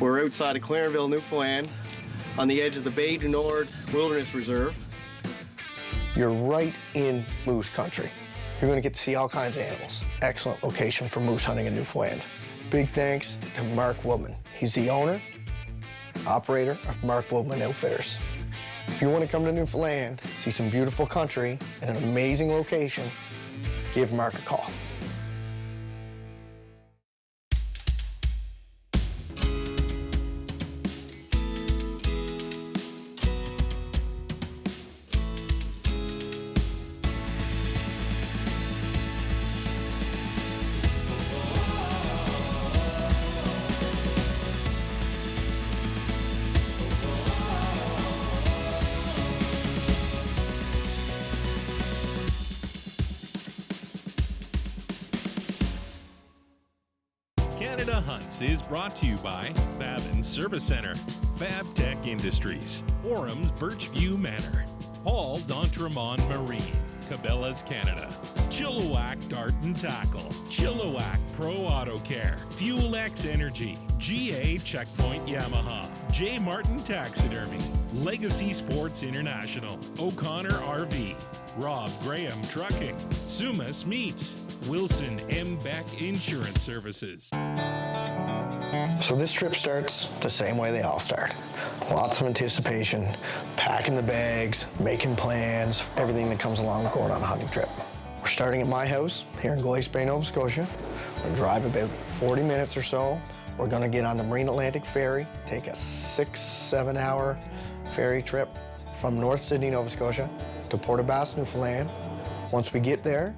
We're outside of Clarenville, Newfoundland, on the edge of the Bay du Nord Wilderness Reserve. You're right in moose country. You're gonna get to see all kinds of animals. Excellent location for moose hunting in Newfoundland. Big thanks to Mark Woodman. He's the owner, operator of Mark Woodman Outfitters. If you want to come to Newfoundland, see some beautiful country and an amazing location, give Mark a call. Canada Hunts is brought to you by Babin Service Center, Fab Tech Industries, Orham's Birchview Manor, Paul d'Entremont Marine, Cabela's Canada, Chilliwack Dart and Tackle, Chilliwack Pro Auto Care, Fuel X Energy, GA Checkpoint Yamaha, J. Martin Taxidermy, Legacy Sports International, O'Connor RV, Rob Graham Trucking, Sumas Meats, Wilson M. Beck Insurance Services. So this trip starts the same way they all start. Lots of anticipation, packing the bags, making plans, everything that comes along with going on a hunting trip. We're starting at my house here in Glace Bay, Nova Scotia. We're gonna drive about 40 minutes or so. We're gonna get on the Marine Atlantic Ferry, take a 6-7 hour ferry trip from North Sydney, Nova Scotia to Port aux Basques, Newfoundland. Once we get there,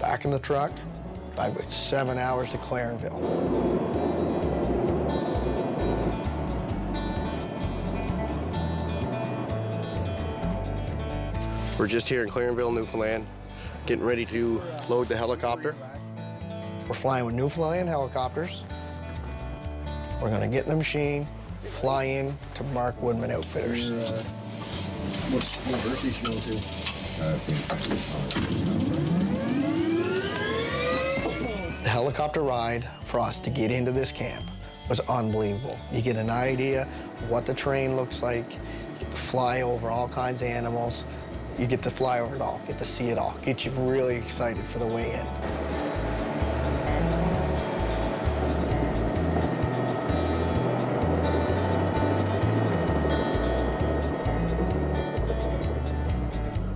back in the truck, drive about 7 hours to Clarenville. We're just here in Clarenville, Newfoundland, getting ready to load the helicopter. We're flying with Newfoundland helicopters. We're gonna get in the machine, fly in to Mark Woodman Outfitters. What university is she going to? The helicopter ride for us to get into this camp was unbelievable. You get an idea what the terrain looks like, you get to fly over all kinds of animals, you get to fly over it all, get to see it all, get you really excited for the way in.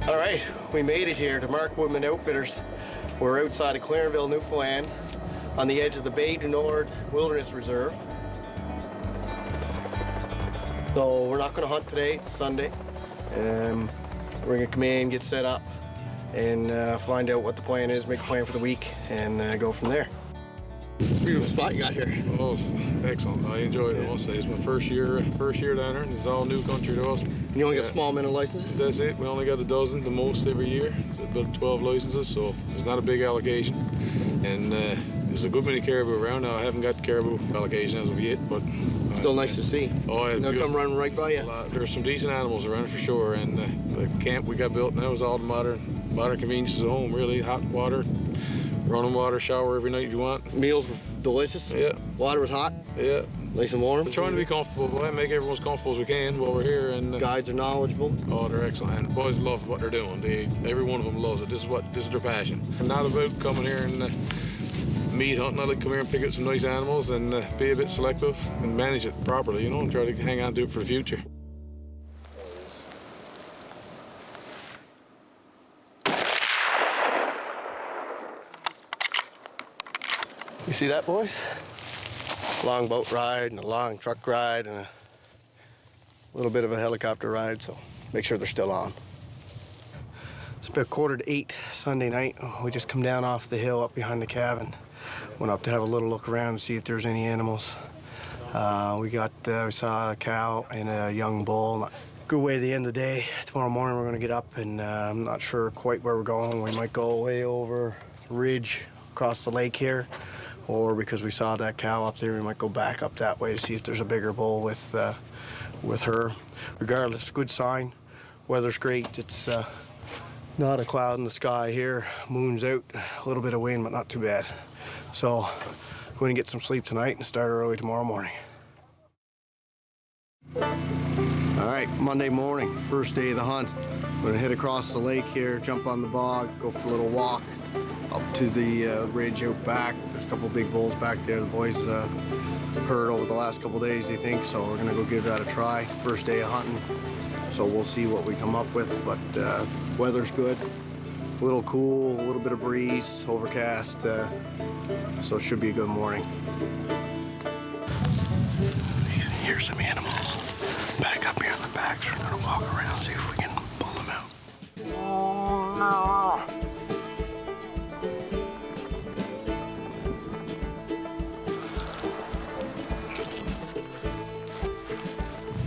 All right, we made it here to Mark Woodman Outfitters. We're outside of Clarenville, Newfoundland, on the edge of the Bay du Nord Wilderness Reserve. So we're not gonna hunt today, it's Sunday. We're gonna come in, get set up, and find out what the plan is, make a plan for the week, and go from there. Beautiful spot you got here. Oh, it's excellent. I enjoyed it, I must say. It's my first year down here, and it's all new country to us. And you only got small amount of licenses? That's it. We only got a dozen, the most every year. So about 12 licenses, so it's not a big allocation. And there's a good many caribou around now. I haven't got caribou allocation as of yet, but Still nice to see. Oh, yeah, they'll come running right by you. There's some decent animals around for sure, and the camp we got built now is all the modern conveniences at home. Really, hot water, running water, shower every night if you want. Meals were delicious. Yeah. Water was hot. Yeah. Nice and warm. We're trying to be comfortable, but make everyone as comfortable as we can while we're here. And guides are knowledgeable. Oh, they're excellent. And the boys love what they're doing. Every one of them loves it. This is their passion. I'm not about coming here and meat hunting. I like to come here and pick up some nice animals and be a bit selective and manage it properly, you know, and try to hang on to it for the future. You see that, boys? Long boat ride and a long truck ride and a little bit of a helicopter ride, so make sure they're still on. It's about 7:45 Sunday night. We just come down off the hill up behind the cabin. Went up to have a little look around and see if there's any animals. We saw a cow and a young bull. Good way to the end of the day. Tomorrow morning we're gonna get up and I'm not sure quite where we're going. We might go way over the ridge across the lake here, or because we saw that cow up there, we might go back up that way to see if there's a bigger bull with her. Regardless, good sign. Weather's great. It's not a cloud in the sky here. Moon's out, a little bit of wind, but not too bad. So, going to get some sleep tonight and start early tomorrow morning. right, Monday morning, first day of the hunt. We're gonna head across the lake here, jump on the bog, go for a little walk up to the ridge out back. There's a couple big bulls back there. The boys heard over the last couple days, they think, so we're gonna go give that a try. First day of hunting, so we'll see what we come up with, but weather's good. A little cool, a little bit of breeze, overcast, so it should be a good morning. Here's some animals back up here on the back, so we're gonna walk around, see if we can pull them out.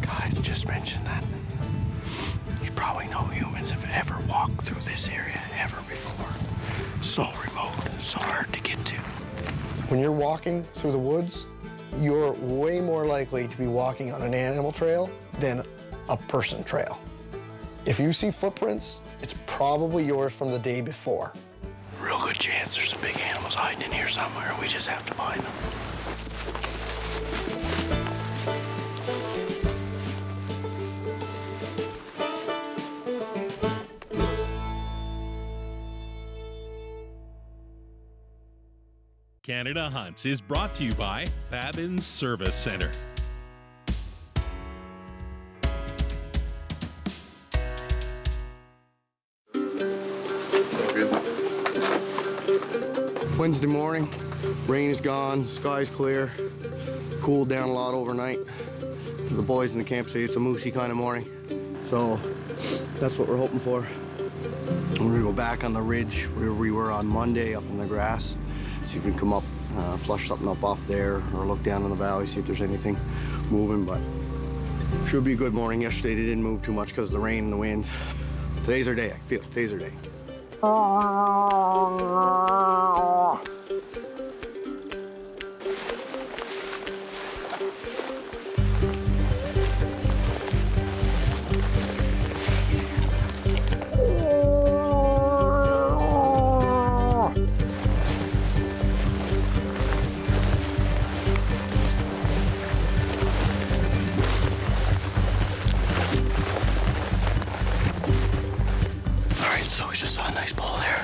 Guys just mentioned that there's probably no humans have ever walked through this area ever before. So remote, so hard to get to. When you're walking through the woods, you're way more likely to be walking on an animal trail than a person trail. If you see footprints, it's probably yours from the day before. Real good chance there's some big animals hiding in here somewhere. We just have to find them. Canada Hunts is brought to you by Babin's Service Center. Wednesday morning, rain is gone, sky's clear, cooled down a lot overnight. The boys in the camp say it's a moosey kind of morning, so that's what we're hoping for. We're gonna go back on the ridge where we were on Monday up in the grass, see if we can come up, flush something up off there, or look down in the valley, see if there's anything moving, but should be a good morning. Yesterday they didn't move too much because of the rain and the wind. Today's our day, I feel it, today's our day. So we just saw a nice bull there.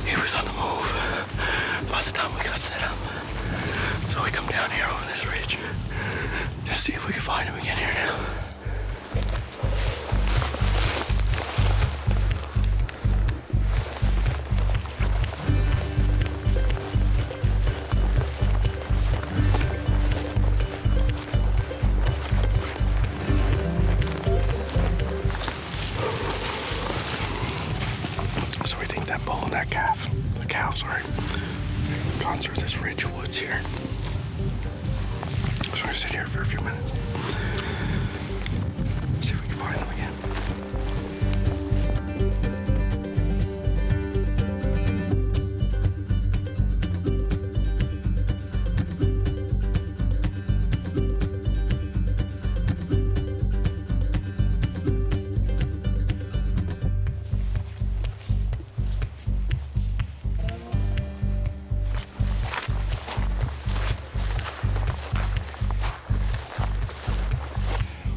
He was on the move by the time we got set up. So we come down here over this ridge. Just see if we can find him again here now. That bull and that calf, the cow, sorry, gone through this ridge of woods here. So I'm gonna sit here for a few minutes. See if we can find them again.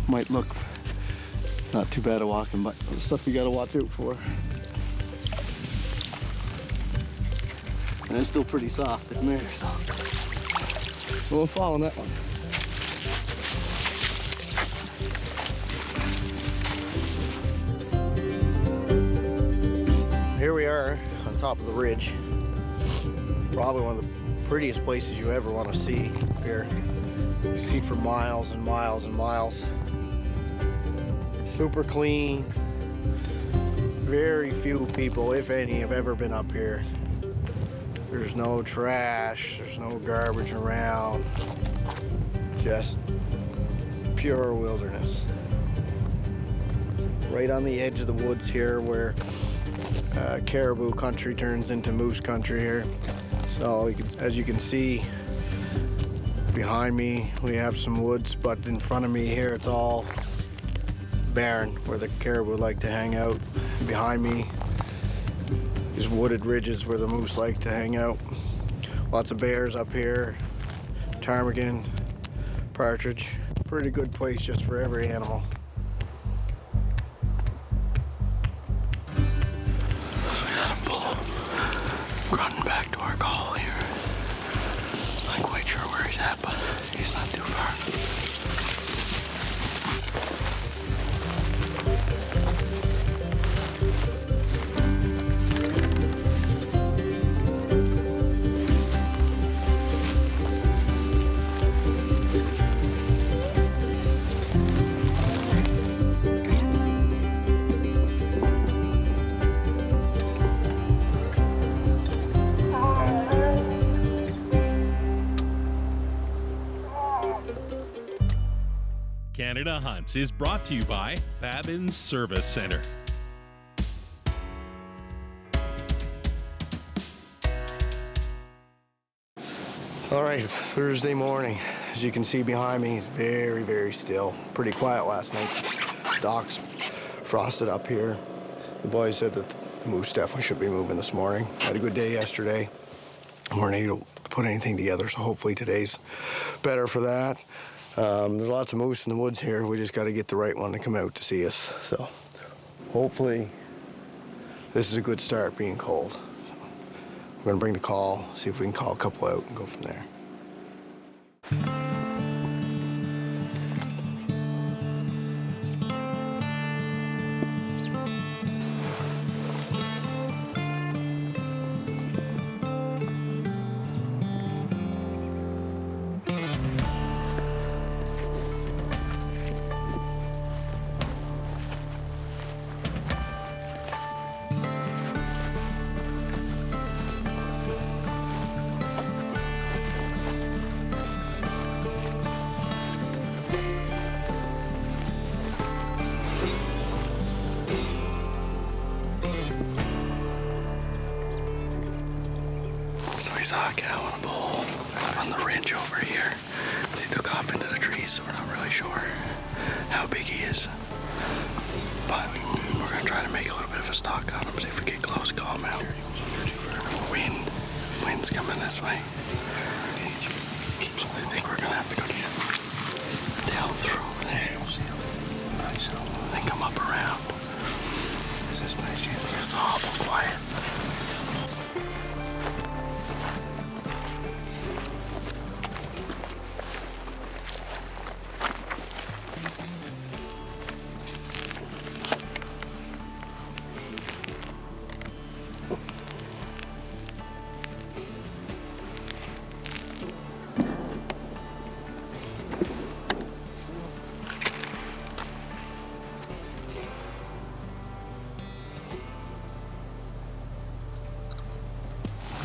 Might look not too bad at walking, but the stuff you gotta watch out for. And it's still pretty soft in there, so we'll follow that one. Here we are on top of the ridge. Probably one of the prettiest places you ever want to see here. You see for miles and miles and miles. Super clean. Very few people, if any, have ever been up here. There's no trash, there's no garbage around. Just pure wilderness. Right on the edge of the woods here where caribou country turns into moose country here. So as you can see, behind me we have some woods, but in front of me here it's all barren where the caribou like to hang out. Behind me is wooded ridges where the moose like to hang out. Lots of bears up here, ptarmigan, partridge. Pretty good place just for every animal. where he's at, but he's not too far. Canada Hunts is brought to you by Babin's Service Center. All right, Thursday morning. As you can see behind me, it's very, very still. Pretty quiet last night. Docks frosted up here. The boys said that the moose definitely should be moving this morning. Had a good day yesterday. Weren't able to put anything together, so hopefully today's better for that. There's lots of moose in the woods here. We just got to get the right one to come out to see us. So hopefully this is a good start being cold. So we're going to bring the call, see if we can call a couple out and go from there. So we saw a cow and a bull on the ridge over here. They took off into the trees, so we're not really sure how big he is. But we're gonna try to make a little bit of a stalk on him, see if we get close, call him out. Wind's coming this way. So I think we're gonna have to go down through over there. Then come up around. Is this place? It's awful quiet.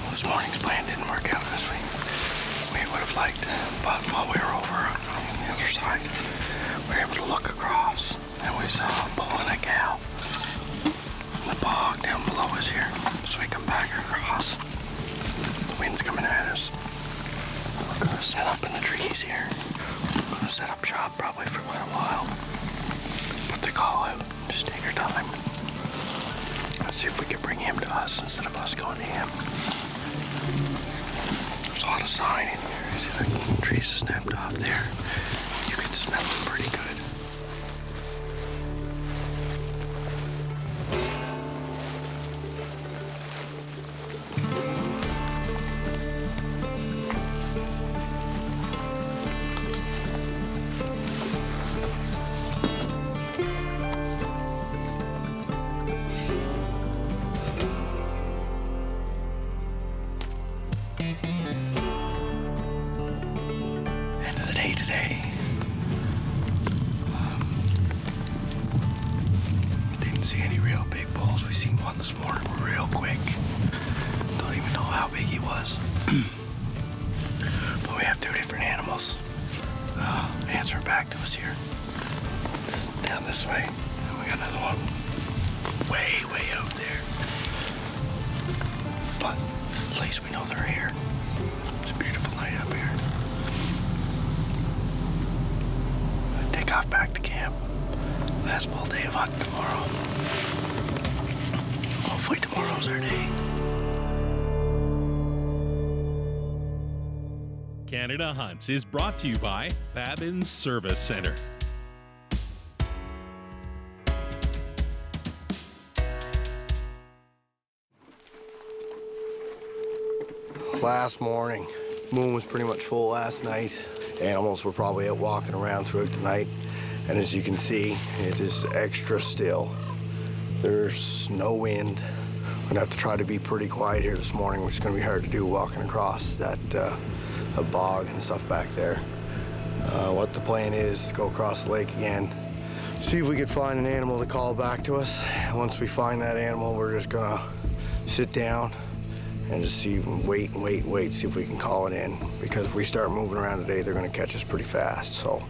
This morning's plan didn't work out as we would have liked, but while we were over on the other side, we were able to look across, and we saw a bull and a cow. And the bog down below us here, so we come back across. The wind's coming at us. We're gonna set up in the trees here. We're gonna set up shop probably for quite a while. Put the call out, just take our time. Let's see if we can bring him to us instead of us going to him. There's a lot of sign in here. See the trees snapped off there. You can smell them pretty good. Today. Didn't see any real big bulls. We seen one this morning real quick. Don't even know how big he was. But we have two different animals. Answer back to us here. Down this way. And we got another one way, way out there. But at least we know they're here. It's a beautiful night up here. Take off back to camp. Last full day of hunting tomorrow. Hopefully tomorrow's our day. Canada Hunts is brought to you by Babin's Service Center. Last morning, Moon was pretty much full last night. Animals were probably out walking around throughout the night. And as you can see, it is extra still. There's no wind. I'm gonna have to try to be pretty quiet here this morning, which is gonna be hard to do walking across that a bog and stuff back there. What the plan is to go across the lake again, see if we could find an animal to call back to us. Once we find that animal, we're just gonna sit down and just see, wait, see if we can call it in. Because if we start moving around today, they're gonna catch us pretty fast. So,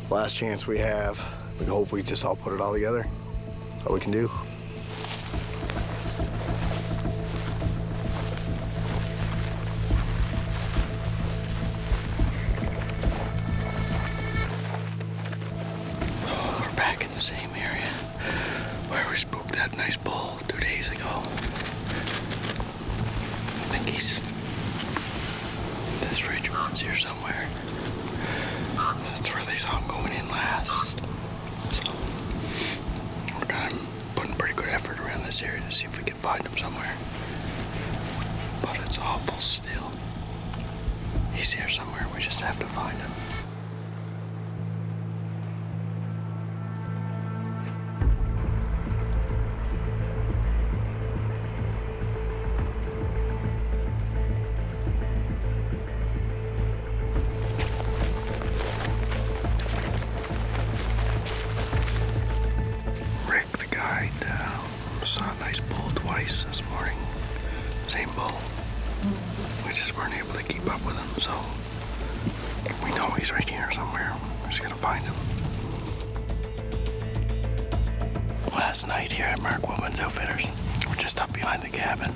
last chance we have, we hope we just all put it all together. That's all we can do. We're back in the same area where we spooked that nice bull 2 days ago. I think he's this ridge road's here somewhere. That's where they saw him going in last. So we're kind of putting pretty good effort around this area to see if we can find him somewhere. But it's awful still. He's here somewhere, we just have to find him. Saw a nice bull twice this morning. Same bull. We just weren't able to keep up with him, so we know he's right here somewhere. We're just gonna find him. Last night here at Mark Woodman Outfitters, we're just up behind the cabin.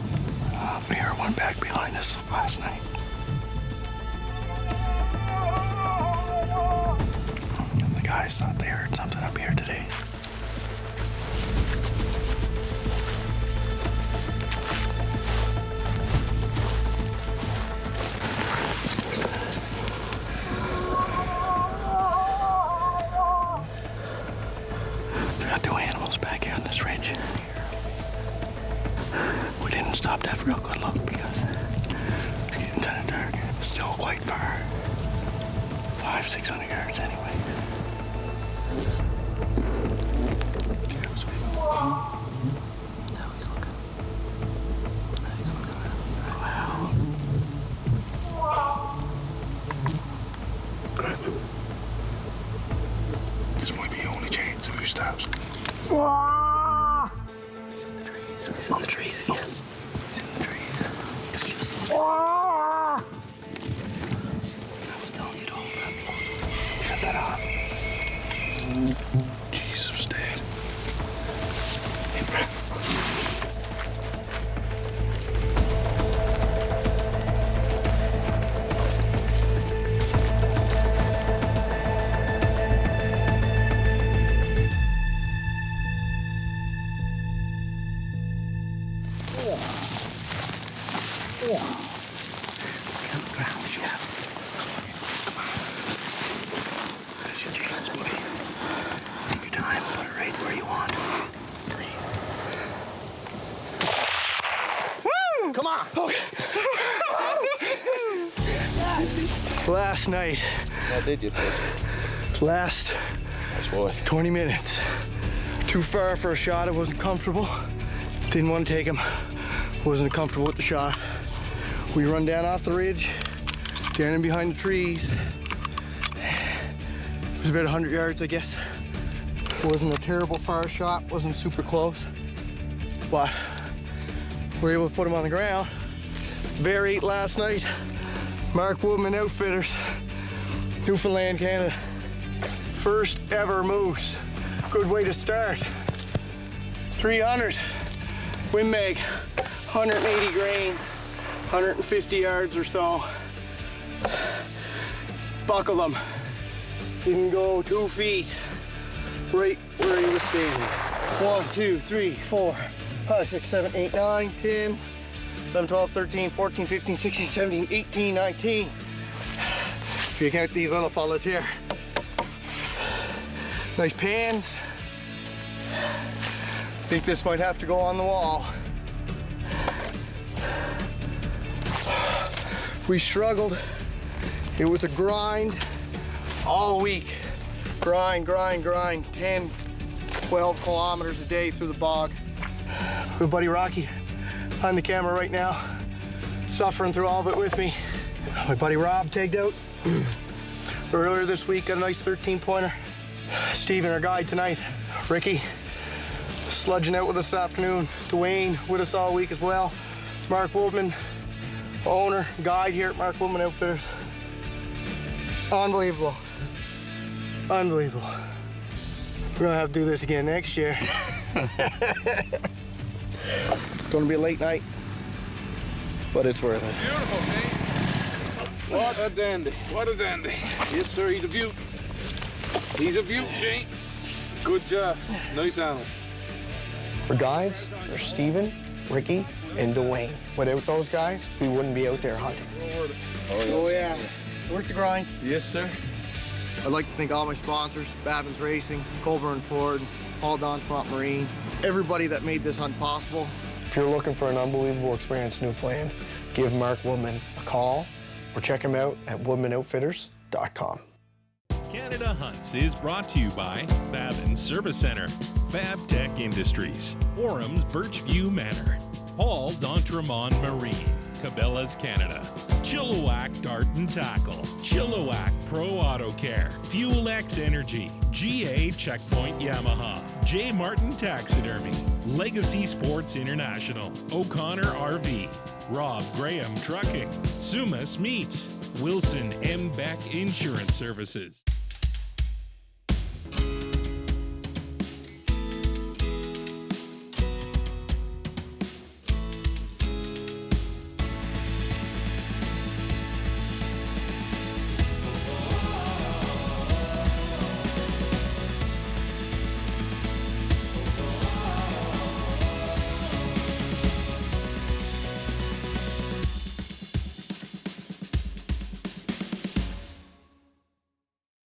We heard one back behind us last night. The guys thought they heard something up here today. Stop to have a real good look because it's getting kind of dark. It's still quite far. 500-600 yards anyway. Now he's looking. Wow. This might be the only chance if he stops. He's in the trees again. I was telling you to hold that. Shut that off. Jesus, Dad. Come on. Okay. Last night. How did you? Last 20 minutes. Too far for a shot. I wasn't comfortable. Didn't want to take him. Wasn't comfortable with the shot. We run down off the ridge, down in behind the trees. It was about 100 yards, I guess. Wasn't a terrible far shot. Wasn't super close. But we were able to put him on the ground. Bear ate last night. Mark Woodman Outfitters, Newfoundland, Canada. First ever moose. Good way to start. 300. Wind mag, 180 grain, 150 yards or so. Buckled him. Didn't go 2 feet. Right where he was standing. 1, 2, 3, 4, 5, 6, 7, 8, 9, 10, 11, 12, 13, 14, 15, 16, 17, 18, 19. If you count these little fellas here. Nice pans. I think this might have to go on the wall. We struggled It was a grind all week. Grind, 10, 12 kilometers a day through the bog. My buddy Rocky behind the camera right now, suffering through all of it with me. My buddy Rob tagged out earlier this week, got a nice 13-pointer. Steven, our guide tonight. Ricky, sludging out with us this afternoon. Dwayne with us all week as well. Mark Woodman, owner, guide here at Mark Woodman Outfitters. Unbelievable. Unbelievable. We're gonna have to do this again next year. It's gonna be a late night, but it's worth it. Beautiful, Shane. What a dandy. What a dandy. Yes, sir, he's a beaut. He's a beaut, Shane. Good job. Nice animal. For guides, there's Steven, Ricky, and Dwayne. Without those guys, we wouldn't be out there hunting. Oh yeah. Work the grind. Yes, sir. I'd like to thank all my sponsors, Babbins Racing, Colburn Ford, Paul Dontremont Marine, everybody that made this hunt possible. If you're looking for an unbelievable experience in Newfoundland, give Mark Woodman a call or check him out at woodmanoutfitters.com. Canada Hunts is brought to you by Babbins Service Center, Fab Tech Industries, Orem's Birchview Manor, Paul Dontremont Marine, Cabela's Canada, Chilliwack Dart and Tackle, Chilliwack Pro Auto Care, Fuel X Energy, GA Checkpoint Yamaha, J. Martin Taxidermy, Legacy Sports International, O'Connor RV, Rob Graham Trucking, Sumas Meats, Wilson M. Beck Insurance Services.